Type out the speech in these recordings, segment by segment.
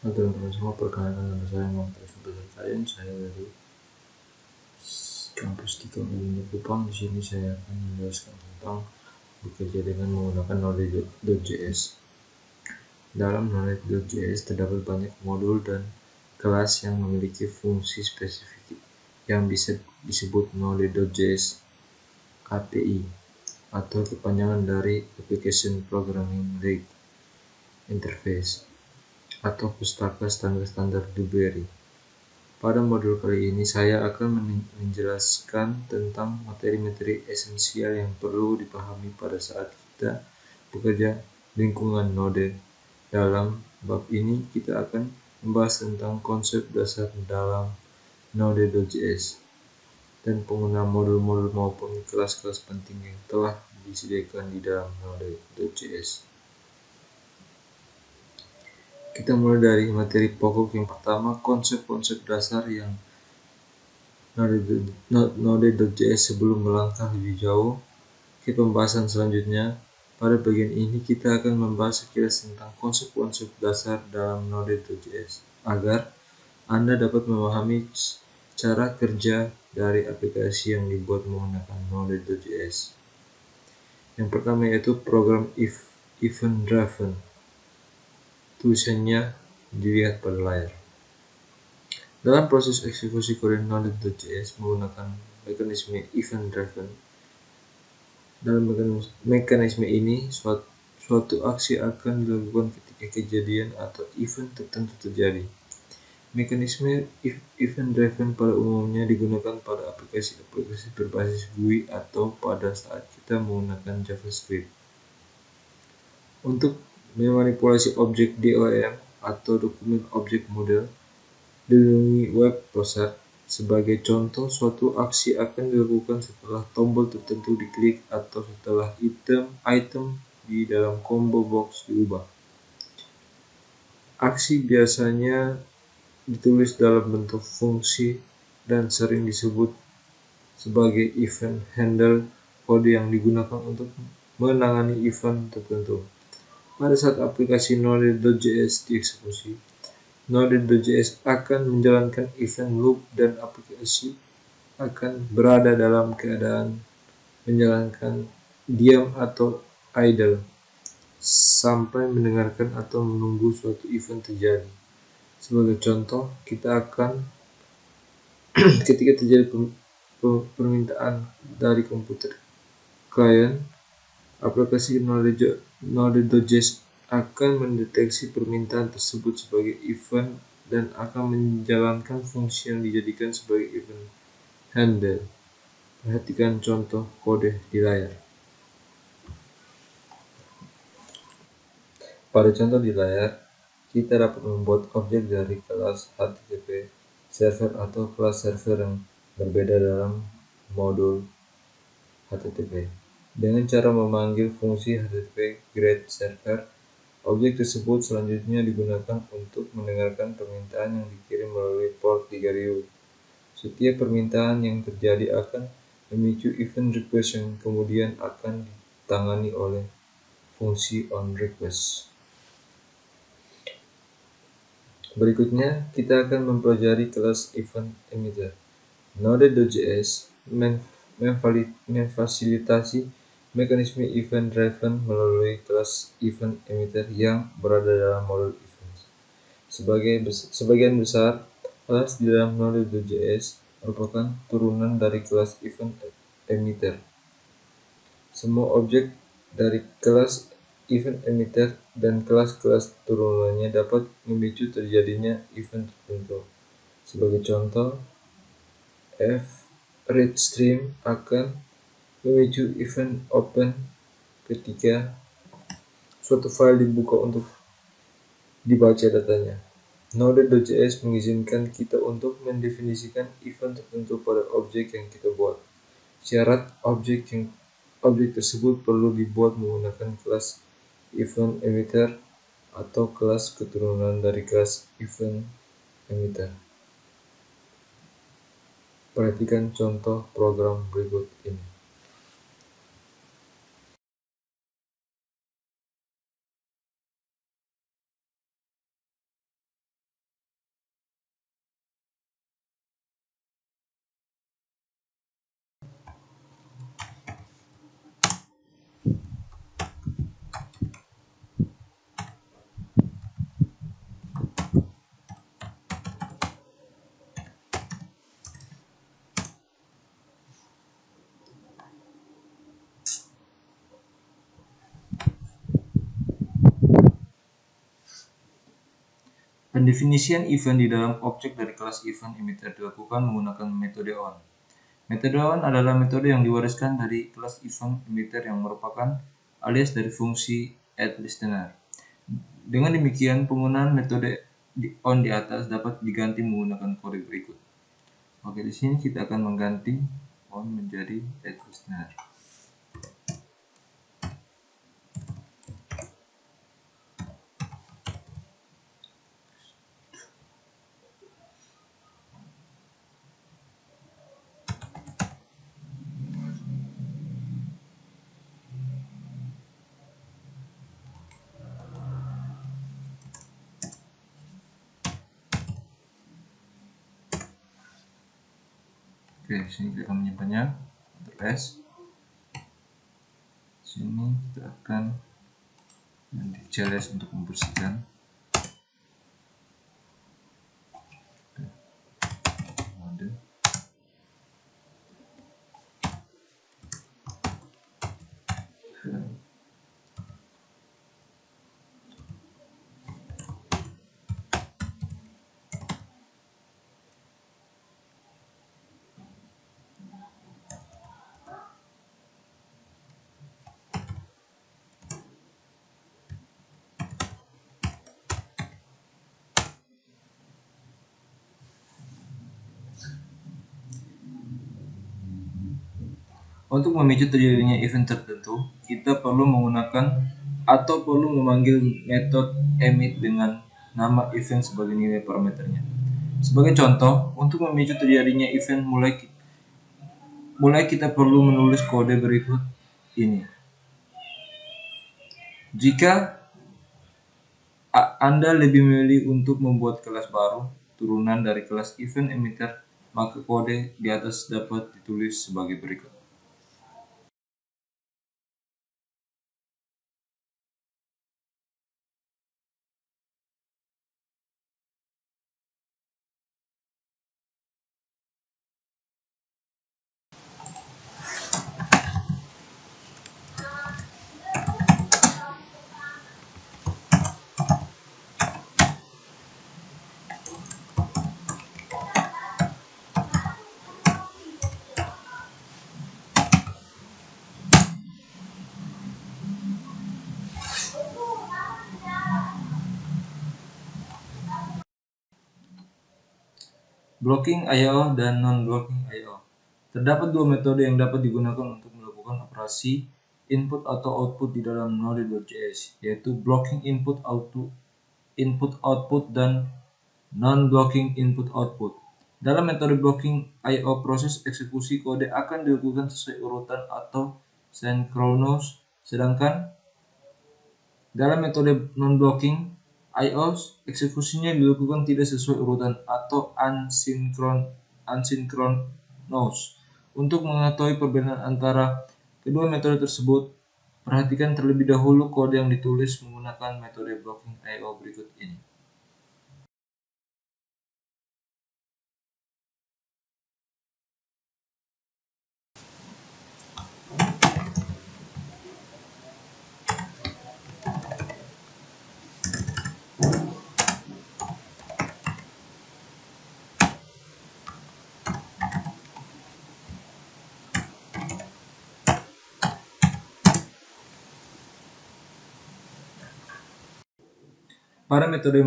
Halo teman-teman semua, perkenalkan nama saya Muhammad Faisal Kain. Saya dari kampus 3 Unina Kupang. Di sini saya akan menjelaskan tentang bekerja dengan menggunakan Node.js. Dalam Node.js terdapat banyak modul dan kelas yang memiliki fungsi spesifik yang bisa disebut Node.js API atau kepanjangan dari Application Programming Interface atau pustaka standar Blueberry. Pada modul kali ini saya akan menjelaskan tentang materi-materi esensial yang perlu dipahami pada saat kita bekerja lingkungan Node. Dalam bab ini kita akan membahas tentang konsep dasar dalam Node.js dan penggunaan modul-modul maupun kelas-kelas penting yang telah disediakan di dalam Node.js. Kita mulai dari materi pokok yang pertama, konsep-konsep dasar yang Node.js. Sebelum melangkah lebih jauh ke pembahasan selanjutnya, pada bagian ini kita akan membahas sekilas tentang konsep-konsep dasar dalam Node.js agar Anda dapat memahami cara kerja dari aplikasi yang dibuat menggunakan Node.js. Yang pertama yaitu program event driven. Tulisannya dilihat pada layar. Dalam proses eksekusi kode Node.js menggunakan mekanisme event driven. Dalam mekanisme ini, suatu aksi akan dilakukan ketika kejadian atau event tertentu terjadi. Mekanisme event driven pada umumnya digunakan pada aplikasi-aplikasi berbasis GUI atau pada saat kita menggunakan JavaScript untuk memanipulasi objek DOM atau dokumen objek model di web browser. Sebagai contoh, suatu aksi akan dilakukan setelah tombol tertentu diklik atau setelah item di dalam combo box diubah. Aksi biasanya ditulis dalam bentuk fungsi dan sering disebut sebagai event handle, kode yang digunakan untuk menangani event tertentu. Pada saat aplikasi Node.js dieksekusi, Node.js akan menjalankan event loop dan aplikasi akan berada dalam keadaan menjalankan diam atau idle sampai mendengarkan atau menunggu suatu event terjadi. Sebagai contoh, kita akan ketika terjadi permintaan dari komputer klien, aplikasi Node.js akan mendeteksi permintaan tersebut sebagai event dan akan menjalankan fungsi yang dijadikan sebagai event handle. Perhatikan contoh kode di layar. Pada contoh di layar, kita dapat membuat objek dari kelas HTTP server atau kelas server yang berbeda dalam modul HTTP. Dengan cara memanggil fungsi HTTP GET server, objek tersebut selanjutnya digunakan untuk mendengarkan permintaan yang dikirim melalui port 3000. Setiap permintaan yang terjadi akan memicu event request yang kemudian akan ditangani oleh fungsi onRequest. Berikutnya, kita akan mempelajari kelas event emitter. Node.js memfasilitasi mekanisme event driven melalui kelas event emitter yang berada dalam modul events. Sebagian besar kelas di dalam Node.js merupakan turunan dari kelas event emitter. Semua objek dari kelas event emitter dan kelas-kelas turunannya dapat memicu terjadinya event tertentu. Sebagai contoh, readStream akan memicu event open ketika suatu file dibuka untuk dibaca datanya. Node.js mengizinkan kita untuk mendefinisikan event tertentu pada objek yang kita buat. Syarat objek tersebut perlu dibuat menggunakan kelas event emitter atau kelas keturunan dari kelas event emitter. Perhatikan contoh program berikut ini. Pendefinisian event di dalam objek dari kelas event emitter dilakukan menggunakan metode on. Metode on adalah metode yang diwariskan dari kelas event emitter yang merupakan alias dari fungsi addListener. Dengan demikian, penggunaan metode on di atas dapat diganti menggunakan kode berikut. Oke, di sini kita akan mengganti on menjadi addListener. Oke, di sini kita akan menyimpannya. Ctrl S. Sini kita akan nanti cls untuk membersihkan. Mode. Untuk memicu terjadinya event tertentu, kita perlu menggunakan atau perlu memanggil metode emit dengan nama event sebagai nilai parameternya. Sebagai contoh, untuk memicu terjadinya event mulai kita perlu menulis kode berikut ini. Jika Anda lebih memilih untuk membuat kelas baru turunan dari kelas event emitter, maka kode di atas dapat ditulis sebagai berikut. Blocking I/O dan non-blocking I/O. Terdapat dua metode yang dapat digunakan untuk melakukan operasi input atau output di dalam Node.js, yaitu blocking input output dan non-blocking input output. Dalam metode blocking I/O, proses eksekusi kode akan dilakukan sesuai urutan atau sinkronus, sedangkan dalam metode non-blocking I/O, eksekusinya dilakukan tidak sesuai urutan atau asynchronous. Untuk mengetahui perbedaan antara kedua metode tersebut, perhatikan terlebih dahulu kode yang ditulis menggunakan metode blocking I/O berikut ini. Pada metode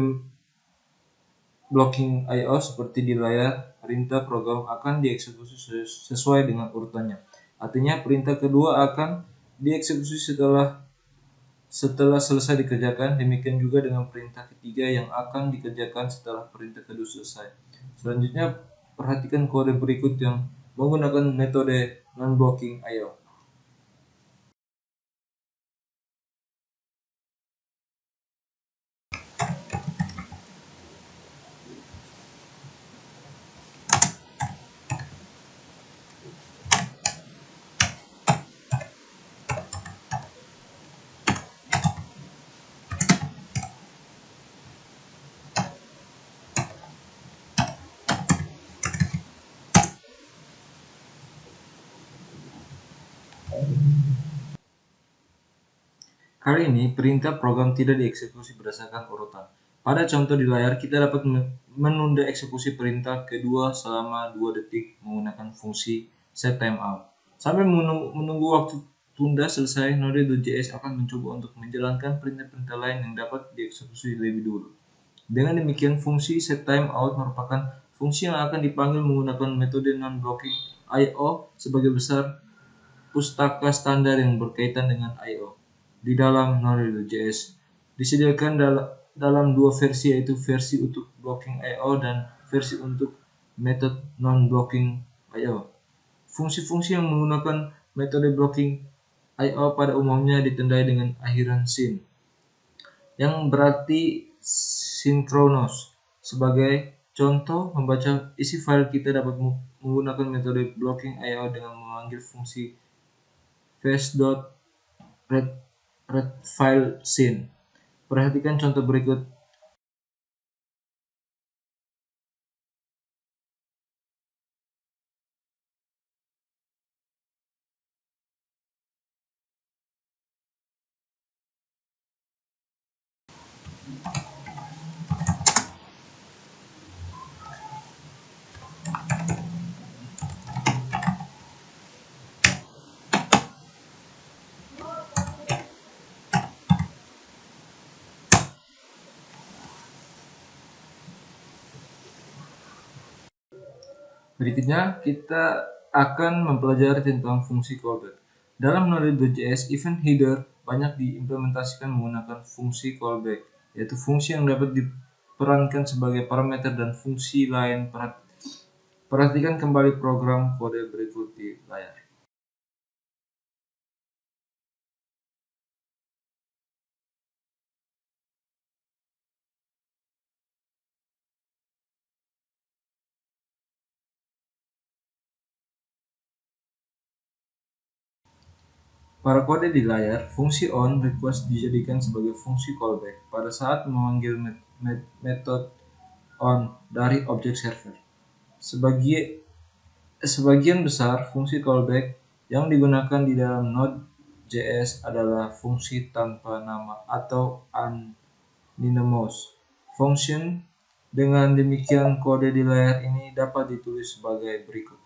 blocking I/O seperti di layar, perintah program akan dieksekusi sesuai dengan urutannya. Artinya perintah kedua akan dieksekusi setelah selesai dikerjakan. Demikian juga dengan perintah ketiga yang akan dikerjakan setelah perintah kedua selesai. Selanjutnya, perhatikan kode berikut yang menggunakan metode non-blocking I/O. Kali ini, perintah program tidak dieksekusi berdasarkan urutan, Pada contoh di layar, kita dapat menunda eksekusi perintah kedua selama 2 detik menggunakan fungsi setTimeout. Sambil menunggu waktu tunda selesai, Node.js akan mencoba untuk menjalankan perintah-perintah lain yang dapat dieksekusi lebih dulu. Dengan demikian, fungsi setTimeout merupakan fungsi yang akan dipanggil menggunakan metode non-blocking I/O sebagai besar pustaka standar yang berkaitan dengan I/O. Di dalam Node.js disediakan dalam dua versi, yaitu versi untuk blocking I/O dan versi untuk metode non-blocking I/O. Fungsi-fungsi yang menggunakan metode blocking I/O pada umumnya ditandai dengan akhiran syn, yang berarti sinkronos. Sebagai contoh, membaca isi file, kita dapat menggunakan metode blocking I/O dengan memanggil fungsi fetch.readFileSyn. Perhatikan contoh berikut. Berikutnya, kita akan mempelajari tentang fungsi callback. Dalam Node.js, event header banyak diimplementasikan menggunakan fungsi callback, yaitu fungsi yang dapat diperankan sebagai parameter dan fungsi lain. Perhatikan kembali program kode berikut di layar. Pada kode di layar, fungsi onRequest dijadikan sebagai fungsi callback pada saat memanggil metode on dari objek server. Sebagian besar fungsi callback yang digunakan di dalam Node.js adalah fungsi tanpa nama atau unanimous function. Dengan demikian, kode di layar ini dapat ditulis sebagai berikut.